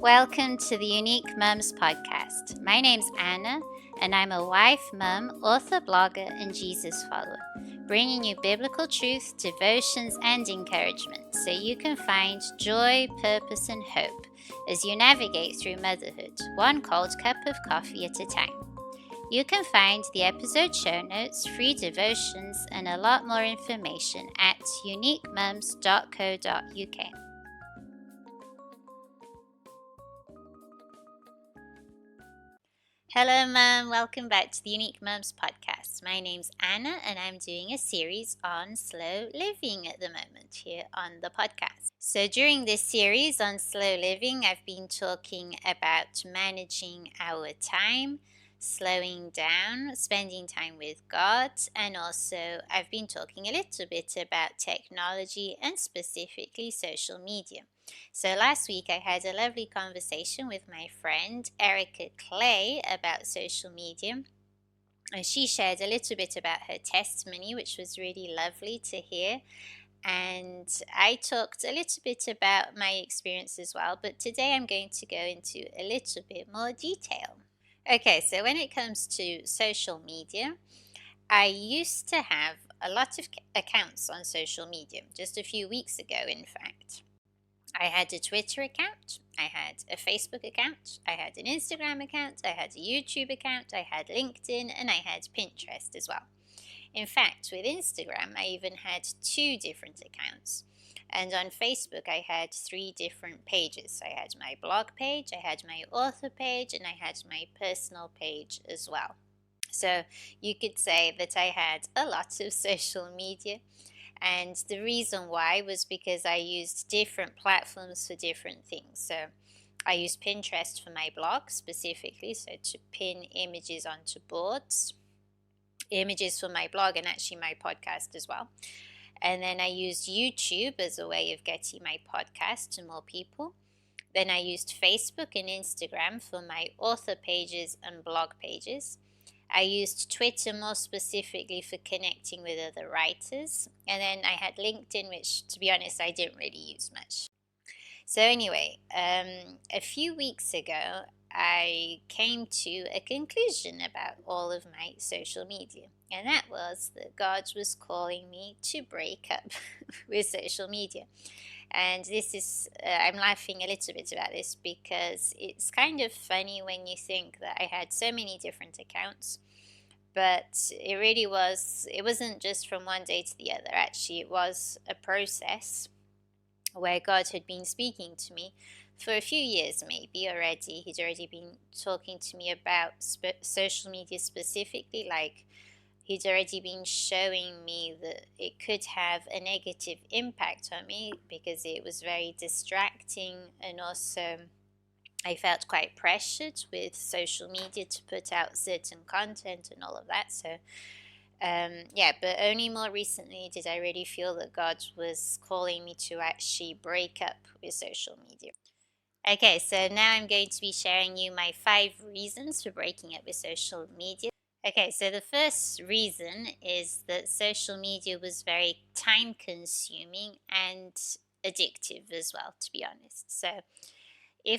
Welcome to the Unique Mums podcast. My name's Anna, and I'm a wife, mum, author, blogger, and Jesus follower, bringing you biblical truth, devotions, and encouragement so you can find joy, purpose, and hope as you navigate through motherhood, one cold cup of coffee at a time. You can find the episode show notes, free devotions, and a lot more information at uniquemums.co.uk. Hello, Mum. Welcome back to the Unique Mums podcast. My name's Anna, and I'm doing a series on slow living at the moment here on the podcast. So, during this series on slow living, I've been talking about managing our time, slowing down, spending time with God, and also I've been talking a little bit about technology and specifically social media. So last week I had a lovely conversation with my friend Erica Clay about social media, and she shared a little bit about her testimony, which was really lovely to hear. And I talked a little bit about my experience as well, but today I'm going to go into a little bit more detail. Okay, so when it comes to social media, I used to have a lot of accounts on social media, just a few weeks ago, in fact. I had a Twitter account, I had a Facebook account, I had an Instagram account, I had a YouTube account, I had LinkedIn, and I had Pinterest as well. In fact, with Instagram, I even had 2 different accounts. And on Facebook, I had 3 different pages. I had my blog page, I had my author page, and I had my personal page as well. So you could say that I had a lot of social media. And the reason why was because I used different platforms for different things. So I used Pinterest for my blog specifically, so to pin images onto boards, images for my blog and actually my podcast as well. And then I used YouTube as a way of getting my podcast to more people. Then I used Facebook and Instagram for my author pages and blog pages. I used Twitter more specifically for connecting with other writers. And then I had LinkedIn, which, to be honest, I didn't really use much. So anyway, a few weeks ago, I came to a conclusion about all of my social media. And that was that God was calling me to break up with social media. And this is, I'm laughing a little bit about this because it's kind of funny when you think that I had so many different accounts. But it wasn't just from one day to the other. Actually, it was a process where God had been speaking to me for a few years maybe already. He'd already been talking to me about social media specifically, like he'd already been showing me that it could have a negative impact on me because it was very distracting, and also I felt quite pressured with social media to put out certain content and all of that. So, but only more recently did I really feel that God was calling me to actually break up with social media. Okay, so now I'm going to be sharing you my 5 reasons for breaking up with social media. Okay, so the first reason is that social media was very time consuming and addictive as well, to be honest. So I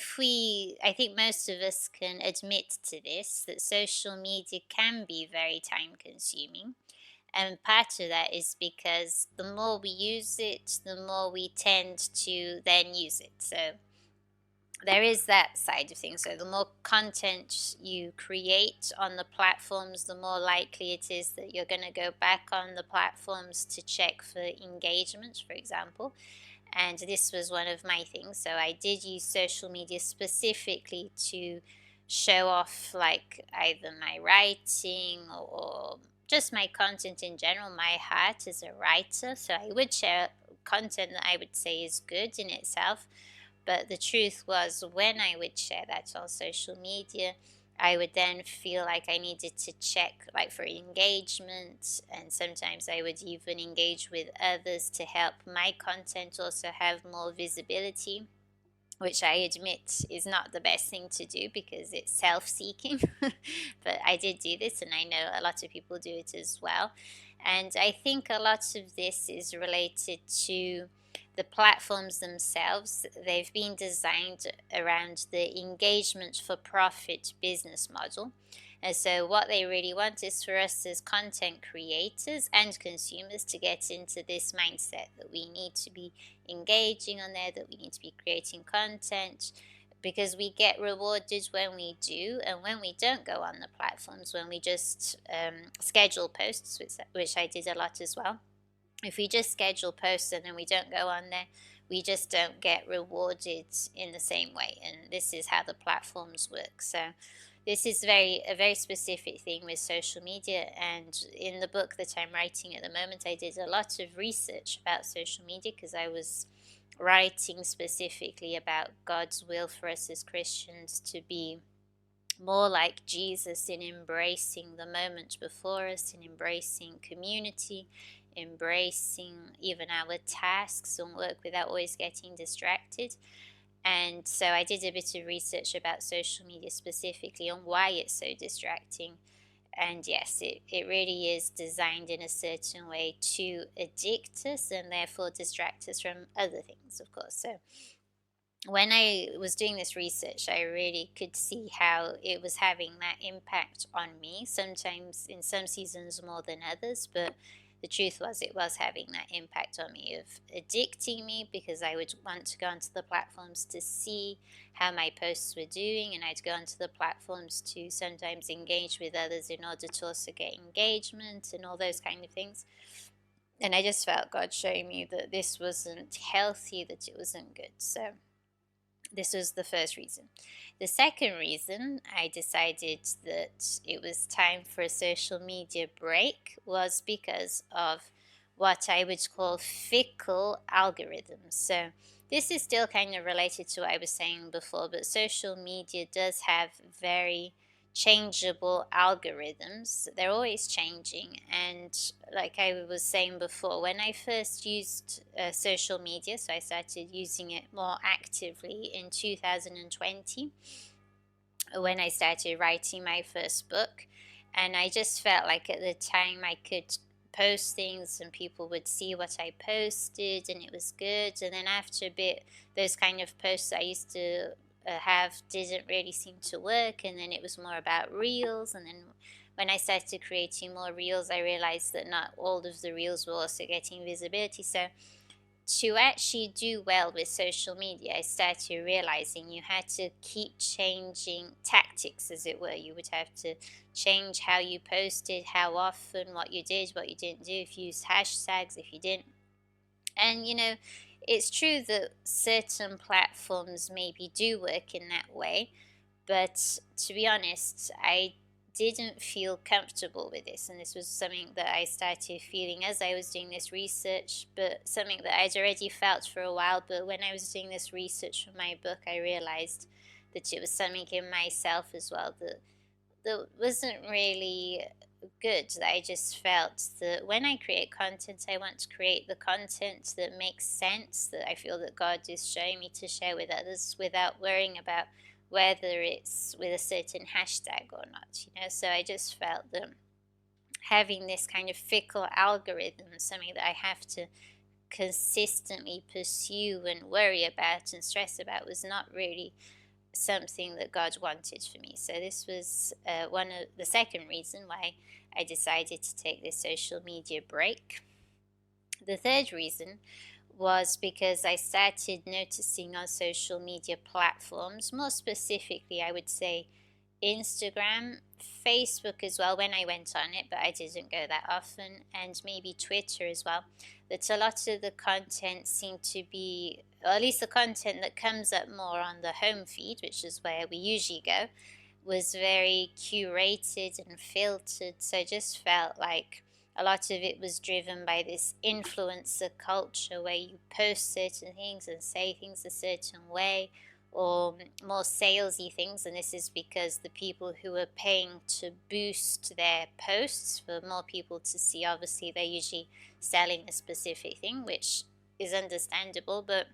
think most of us can admit to this, that social media can be very time consuming. And part of that is because the more we use it, the more we tend to then use it. So there is that side of things. So the more content you create on the platforms, the more likely it is that you're going to go back on the platforms to check for engagement, for example. And this was one of my things. So I did use social media specifically to show off like either my writing or just my content in general, my heart as a writer. So I would share content that I would say is good in itself. But the truth was, when I would share that on social media, I would then feel like I needed to check like for engagement, and sometimes I would even engage with others to help my content also have more visibility, which I admit is not the best thing to do because it's self-seeking. But I did do this, and I know a lot of people do it as well. And I think a lot of this is related to the platforms themselves, they've been designed around the engagement for profit business model. And so, what they really want is for us as content creators and consumers to get into this mindset that we need to be engaging on there, that we need to be creating content, because we get rewarded when we do, and when we don't go on the platforms, when we just schedule posts, which I did a lot as well. If we just schedule posts and then we don't go on there, we just don't get rewarded in the same way. And this is how the platforms work. So this is a very specific thing with social media. And in the book that I'm writing at the moment, I did a lot of research about social media, because I was writing specifically about God's will for us as Christians to be more like Jesus in embracing the moment before us, in embracing community, embracing even our tasks and work without always getting distracted. And so I did a bit of research about social media specifically on why it's so distracting. And yes, it really is designed in a certain way to addict us and therefore distract us from other things, of course. So when I was doing this research, I really could see how it was having that impact on me, sometimes in some seasons more than others, but the truth was it was having that impact on me of addicting me, because I would want to go onto the platforms to see how my posts were doing, and I'd go onto the platforms to sometimes engage with others in order to also get engagement and all those kind of things. And I just felt God showing me that this wasn't healthy, that it wasn't good. So this was the first reason. The second reason I decided that it was time for a social media break was because of what I would call fickle algorithms. So this is still kind of related to what I was saying before, but social media does have very changeable algorithms. They're always changing. And like I was saying before, when I first used social media, so I started using it more actively in 2020, when I started writing my first book. And I just felt like at the time I could post things and people would see what I posted and it was good. And then after a bit, those kind of posts I used to have didn't really seem to work. And then it was more about reels. And then when I started creating more reels, I realized that not all of the reels were also getting visibility. So to actually do well with social media, I started realizing you had to keep changing tactics, as it were. You would have to change how you posted, how often, what you did, what you didn't do, if you used hashtags, if you didn't. And it's true that certain platforms maybe do work in that way, but to be honest, I didn't feel comfortable with this. And this was something that I started feeling as I was doing this research, but something that I'd already felt for a while. But when I was doing this research for my book, I realized that it was something in myself as well that wasn't really good. That I just felt that when I create content, I want to create the content that makes sense, that I feel that God is showing me to share with others without worrying about whether it's with a certain hashtag or not. So I just felt that having this kind of fickle algorithm, something that I have to consistently pursue and worry about and stress about, was not really something that God wanted for me. So this was one of the second reason why I decided to take this social media break. The third reason was because I started noticing on social media platforms, more specifically, I would say Instagram, Facebook as well, when I went on it, but I didn't go that often, and maybe Twitter as well, that a lot of the content seemed to be, or at least the content that comes up more on the home feed, which is where we usually go, was very curated and filtered. So I just felt like a lot of it was driven by this influencer culture where you post certain things and say things a certain way, or more salesy things. And this is because the people who are paying to boost their posts for more people to see, obviously they're usually selling a specific thing, which is understandable. But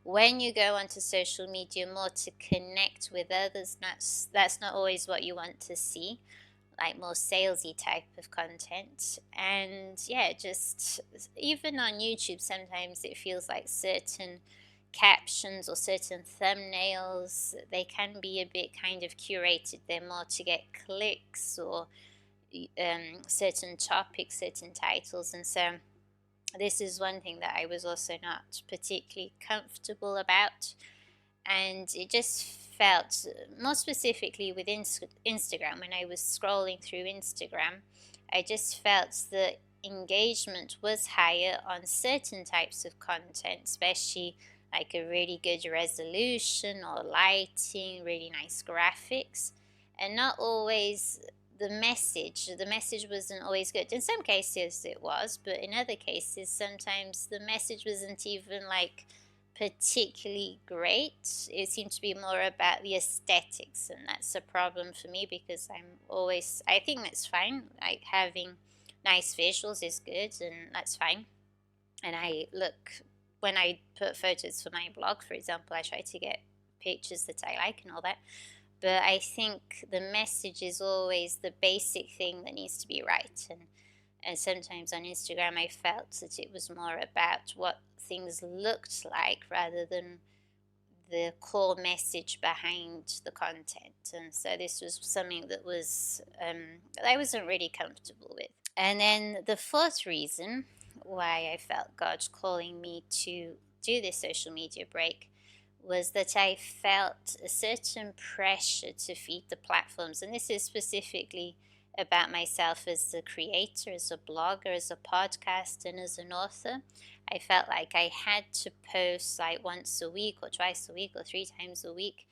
when you go onto social media more to connect with others, that's not always what you want to see. like more salesy type of content. And yeah, just even on YouTube, sometimes it feels like certain captions or certain thumbnails, they can be a bit kind of curated. They're more to get clicks, or certain topics, certain titles. And so this is one thing that I was also not particularly comfortable about. And it just felt, more specifically with Instagram, when I was scrolling through Instagram, I just felt the engagement was higher on certain types of content, especially like a really good resolution or lighting, really nice graphics, and not always the message. The message wasn't always good. In some cases it was, but in other cases, sometimes the message wasn't even like particularly great. It seemed to be more about the aesthetics, and that's a problem for me because I think that's fine. Like having nice visuals is good, and that's fine. And when I put photos for my blog, for example, I try to get pictures that I like and all that. But I think the message is always the basic thing that needs to be right. And sometimes on Instagram, I felt that it was more about what things looked like rather than the core message behind the content. And so this was something that I wasn't really comfortable with. And then the fourth reason why I felt God calling me to do this social media break was that I felt a certain pressure to feed the platforms. And this is specifically about myself as a creator, as a blogger, as a podcaster, and as an author. I felt like I had to post like once a week or twice a week or 3 times a week.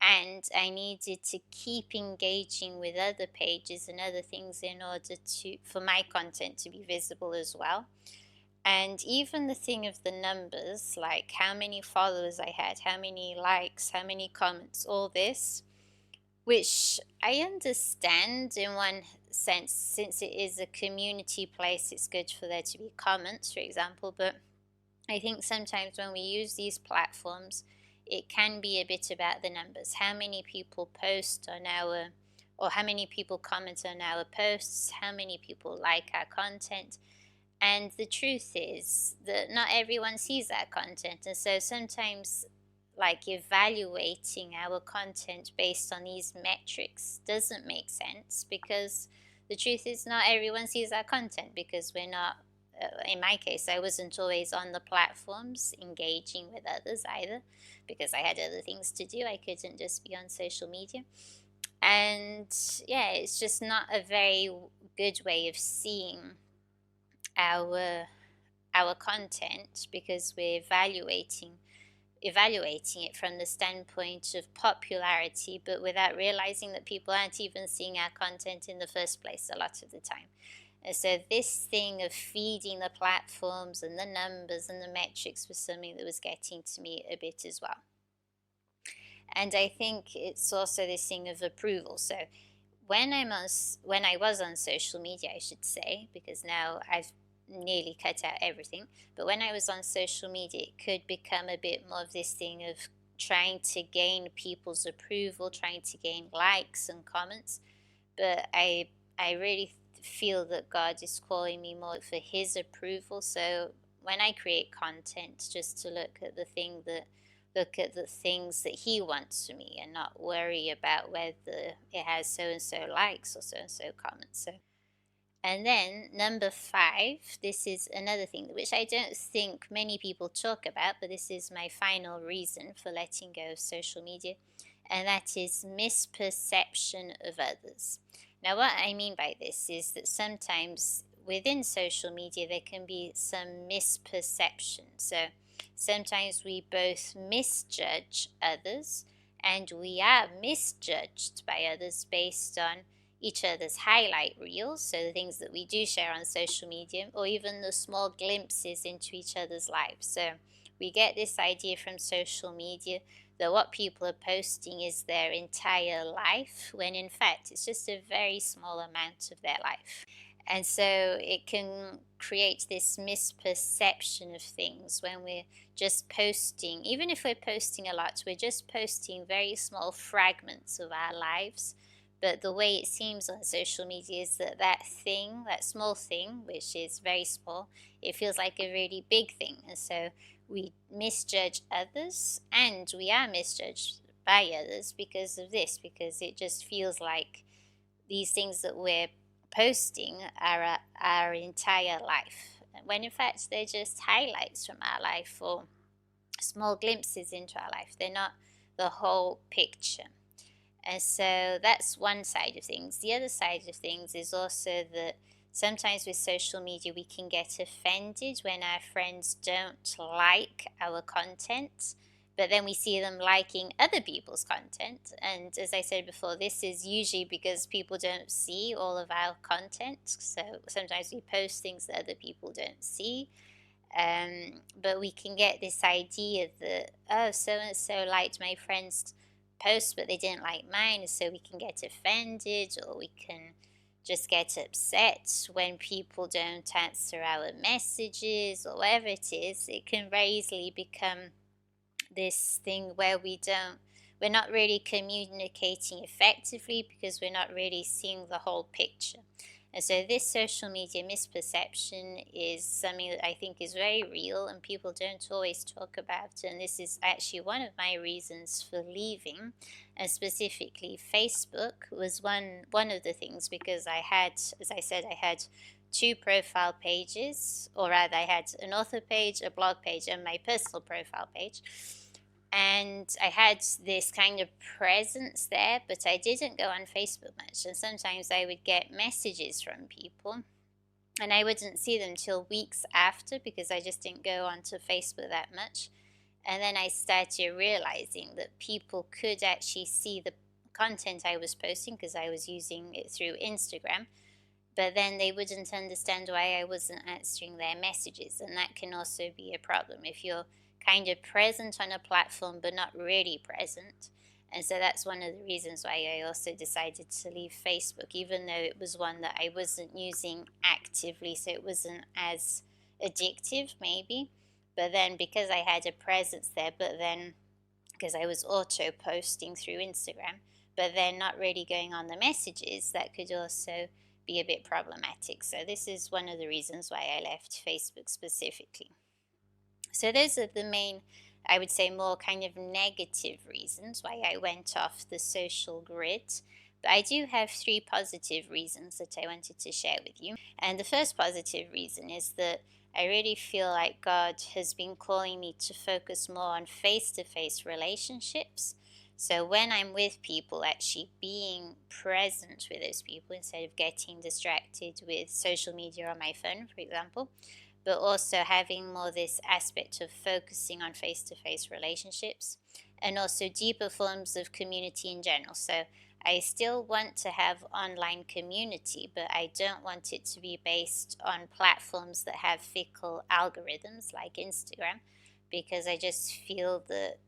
And I needed to keep engaging with other pages and other things in order for my content to be visible as well. And even the thing of the numbers, like how many followers I had, how many likes, how many comments, all this, which I understand in one sense, since it is a community place, it's good for there to be comments, for example. But I think sometimes when we use these platforms, it can be a bit about the numbers. How many people post on or how many people comment on our posts, how many people like our content. And the truth is that not everyone sees our content. And so sometimes, like, evaluating our content based on these metrics doesn't make sense, because the truth is not everyone sees our content, because we're not, in my case, I wasn't always on the platforms engaging with others either, because I had other things to do. I couldn't just be on social media. And yeah, it's just not a very good way of seeing our content, because we're evaluating it from the standpoint of popularity, but without realizing that people aren't even seeing our content in the first place a lot of the time. And so this thing of feeding the platforms and the numbers and the metrics was something that was getting to me a bit as well. And I think it's also this thing of approval. So when I was on social media, I should say, because now I've nearly cut out everything, but when I was on social media, it could become a bit more of this thing of trying to gain people's approval, trying to gain likes and comments. But I really feel that God is calling me more for his approval. So when I create content, just to look at the things that he wants for me, and not worry about whether it has so and so likes or so and so comments. So, and then number 5, this is another thing which I don't think many people talk about, but this is my final reason for letting go of social media, and that is misperception of others. Now, what I mean by this is that sometimes within social media there can be some misperception. So sometimes we both misjudge others, and we are misjudged by others based on each other's highlight reels, so the things that we do share on social media, or even the small glimpses into each other's lives. So we get this idea from social media that what people are posting is their entire life, when in fact it's just a very small amount of their life. And so it can create this misperception of things when we're just posting. Even if we're posting a lot, we're just posting very small fragments of our lives, But the way it seems on social media is that that thing, that small thing, which is very small, it feels like a really big thing. And so we misjudge others, and we are misjudged by others because of this, because it just feels like these things that we're posting are our entire life, when in fact they're just highlights from our life or small glimpses into our life. They're not the whole picture. And so that's one side of things. The other side of things is also that sometimes with social media we can get offended when our friends don't like our content, but then we see them liking other people's content. And as I said before, this is usually because people don't see all of our content. So sometimes we post things that other people don't see. But we can get this idea that, oh, so and so liked my friend's post, but they didn't like mine, so we can get offended, or we can just get upset when people don't answer our messages, or whatever it is. It can very easily become this thing where we're not really communicating effectively because we're not really seeing the whole picture. And so this social media misperception is something that I think is very real and people don't always talk about. And this is actually one of my reasons for leaving. And specifically Facebook was one of the things, because I had, as I said, I had two profile pages, or rather I had an author page, a blog page, and my personal profile page. And I had this kind of presence there, but I didn't go on Facebook much. And sometimes I would get messages from people and I wouldn't see them till weeks after because I just didn't go onto Facebook that much. And then I started realizing that people could actually see the content I was posting because I was using it through Instagram, but then they wouldn't understand why I wasn't answering their messages. And that can also be a problem if you're kind of present on a platform but not really present. And so that's one of the reasons why I also decided to leave Facebook, even though it was one that I wasn't using actively, so it wasn't as addictive maybe. But then because I had a presence there, but then because I was auto posting through Instagram, but then not really going on the messages, that could also be a bit problematic. So this is one of the reasons why I left Facebook specifically. So those are the main, I would say, more kind of negative reasons why I went off the social grid. But I do have three positive reasons that I wanted to share with you. And the first positive reason is that I really feel like God has been calling me to focus more on face-to-face relationships. So when I'm with people, actually being present with those people instead of getting distracted with social media on my phone, for example, but also having more this aspect of focusing on face-to-face relationships and also deeper forms of community in general. So I still want to have online community, but I don't want it to be based on platforms that have fickle algorithms like Instagram, because I just feel that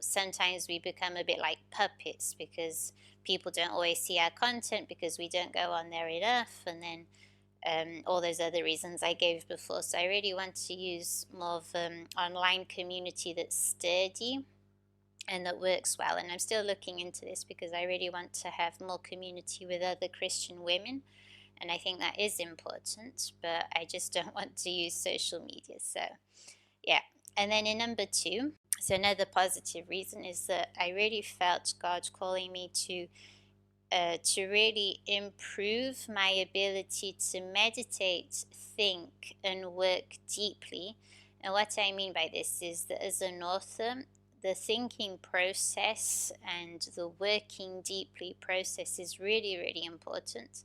sometimes we become a bit like puppets because people don't always see our content because we don't go on there enough, and then all those other reasons I gave before. So I really want to use more of online community that's sturdy and that works well. And I'm still looking into this because I really want to have more community with other Christian women. And I think that is important, but I just don't want to use social media. So, yeah. And then in number two, so another positive reason is that I really felt God calling me to really improve my ability to meditate, think, and work deeply. And what I mean by this is that as an author, the thinking process and the working deeply process is really, really important.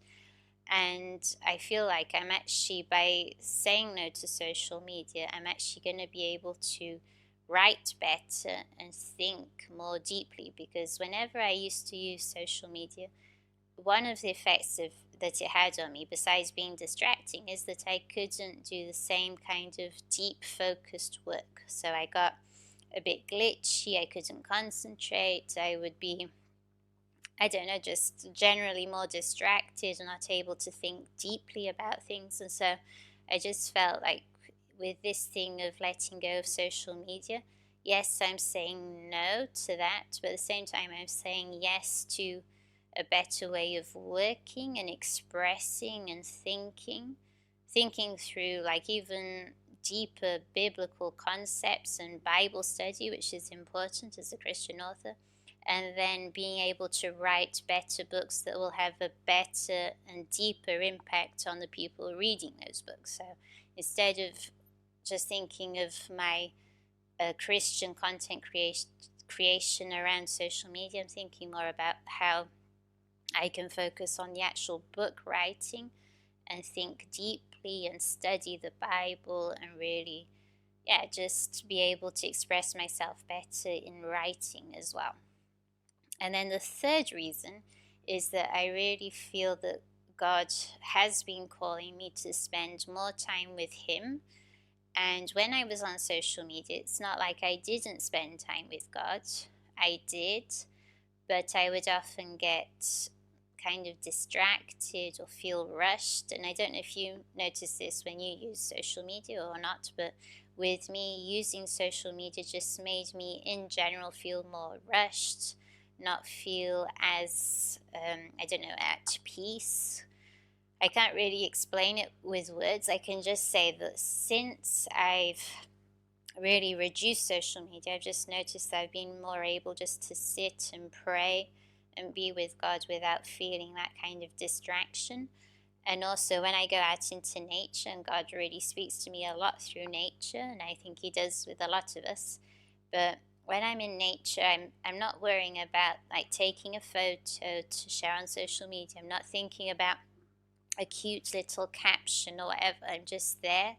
And I feel like I'm actually, by saying no to social media, I'm actually going to be able to write better and think more deeply, because whenever I used to use social media, one of the effects that it had on me, besides being distracting, is that I couldn't do the same kind of deep focused work. So I got a bit glitchy, I couldn't concentrate, I would be, I don't know, just generally more distracted and not able to think deeply about things. And so I just felt like with this thing of letting go of social media, yes, I'm saying no to that, but at the same time, I'm saying yes to a better way of working and expressing and thinking through like even deeper biblical concepts and Bible study, which is important as a Christian author, and then being able to write better books that will have a better and deeper impact on the people reading those books. So instead of just thinking of my Christian content creation around social media, I'm thinking more about how I can focus on the actual book writing and think deeply and study the Bible and really, yeah, just be able to express myself better in writing as well. And then the third reason is that I really feel that God has been calling me to spend more time with Him. And when I was on social media, it's not like I didn't spend time with God. I did, but I would often get kind of distracted or feel rushed. And I don't know if you notice this when you use social media or not, but with me, using social media just made me in general feel more rushed, not feel as, I don't know, at peace. I can't really explain it with words. I can just say that since I've really reduced social media, I've just noticed I've been more able just to sit and pray and be with God without feeling that kind of distraction. And also when I go out into nature, and God really speaks to me a lot through nature, and I think He does with a lot of us. But when I'm in nature, I'm not worrying about like taking a photo to share on social media. I'm not thinking about a cute little caption or whatever. I'm just there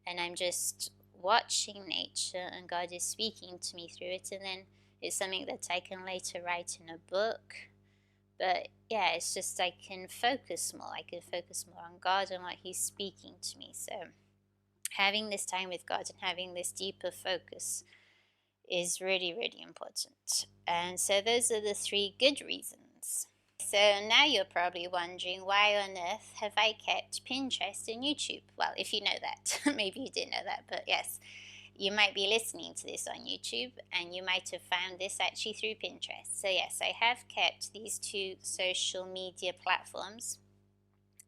and I'm just watching nature, and God is speaking to me through it. And then it's something that I can later write in a book. But yeah, it's just I can focus more. I can focus more on God and what He's speaking to me. So having this time with God and having this deeper focus is really, really important. And so those are the three good reasons. So now you're probably wondering, why on earth have I kept Pinterest and YouTube? Well, if you know that, maybe you didn't know that, but yes, you might be listening to this on YouTube and you might have found this actually through Pinterest. So yes, I have kept these two social media platforms,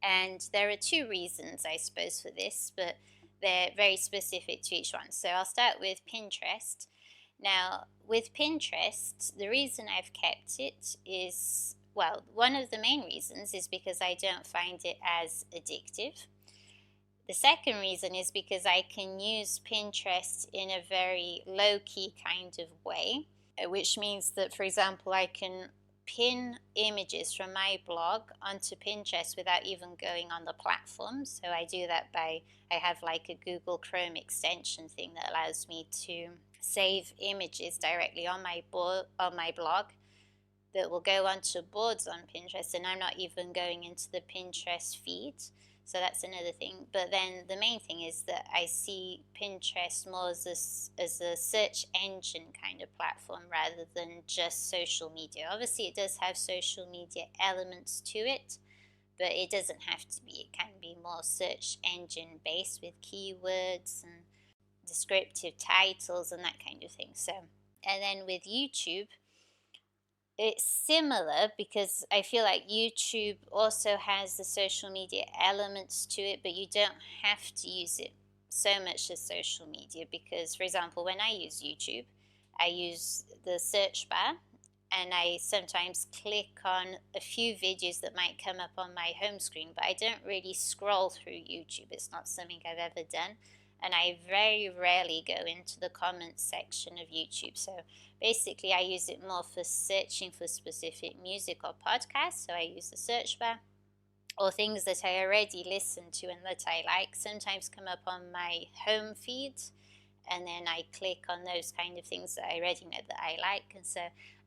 and there are two reasons, I suppose, for this, but they're very specific to each one. So I'll start with Pinterest. Now, with Pinterest, the reason I've kept it is, well, one of the main reasons is because I don't find it as addictive. The second reason is because I can use Pinterest in a very low-key kind of way, which means that, for example, I can pin images from my blog onto Pinterest without even going on the platform. So I do that by, I have like a Google Chrome extension thing that allows me to save images directly on my blog that will go onto boards on Pinterest, and I'm not even going into the Pinterest feed. So that's another thing. But then the main thing is that I see Pinterest more as a search engine kind of platform rather than just social media. Obviously, it does have social media elements to it, but it doesn't have to be. It can be more search engine based with keywords and descriptive titles and that kind of thing. So, and then with YouTube, it's similar because I feel like YouTube also has the social media elements to it, but you don't have to use it so much as social media because, for example, when I use YouTube, I use the search bar and I sometimes click on a few videos that might come up on my home screen, but I don't really scroll through YouTube. It's not something I've ever done. And I very rarely go into the comments section of YouTube. So basically, I use it more for searching for specific music or podcasts. So I use the search bar, or things that I already listen to and that I like sometimes come up on my home feed. And then I click on those kind of things that I already know that I like. And so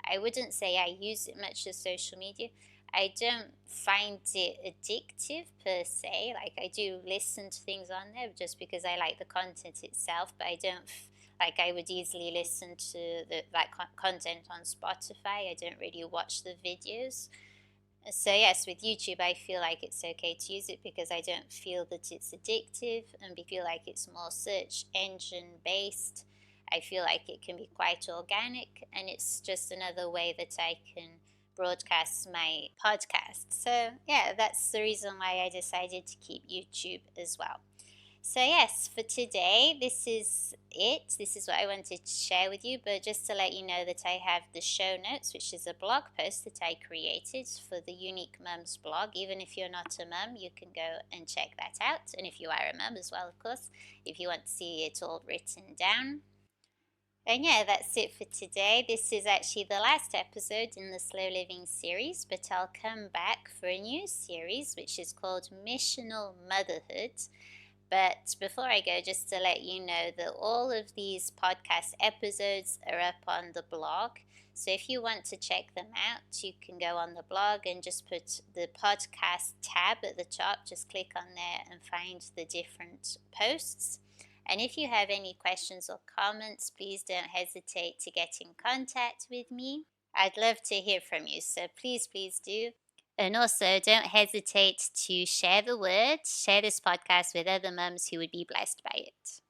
I wouldn't say I use it much as social media. I don't find it addictive per se. Like I do listen to things on there just because I like the content itself, but I don't like I would easily listen to the content on Spotify. I don't really watch the videos. So yes, with YouTube, I feel like it's okay to use it because I don't feel that it's addictive and feel like it's more search engine based. I feel like it can be quite organic, and it's just another way that I can broadcast my podcast. So, yeah, that's the reason why I decided to keep YouTube as well. So, yes, for today, this is it. This is what I wanted to share with you. But just to let you know that I have the show notes, which is a blog post that I created for the Unique Mums blog. Even if you're not a mum, you can go and check that out. And if you are a mum as well, of course, if you want to see it all written down. And yeah, that's it for today. This is actually the last episode in the Slow Living series, but I'll come back for a new series which is called Missional Motherhood. But before I go, just to let you know that all of these podcast episodes are up on the blog. So if you want to check them out, you can go on the blog and just put the podcast tab at the top. Just click on there and find the different posts. And if you have any questions or comments, please don't hesitate to get in contact with me. I'd love to hear from you, so please do. And also, don't hesitate to share the word, share this podcast with other mums who would be blessed by it.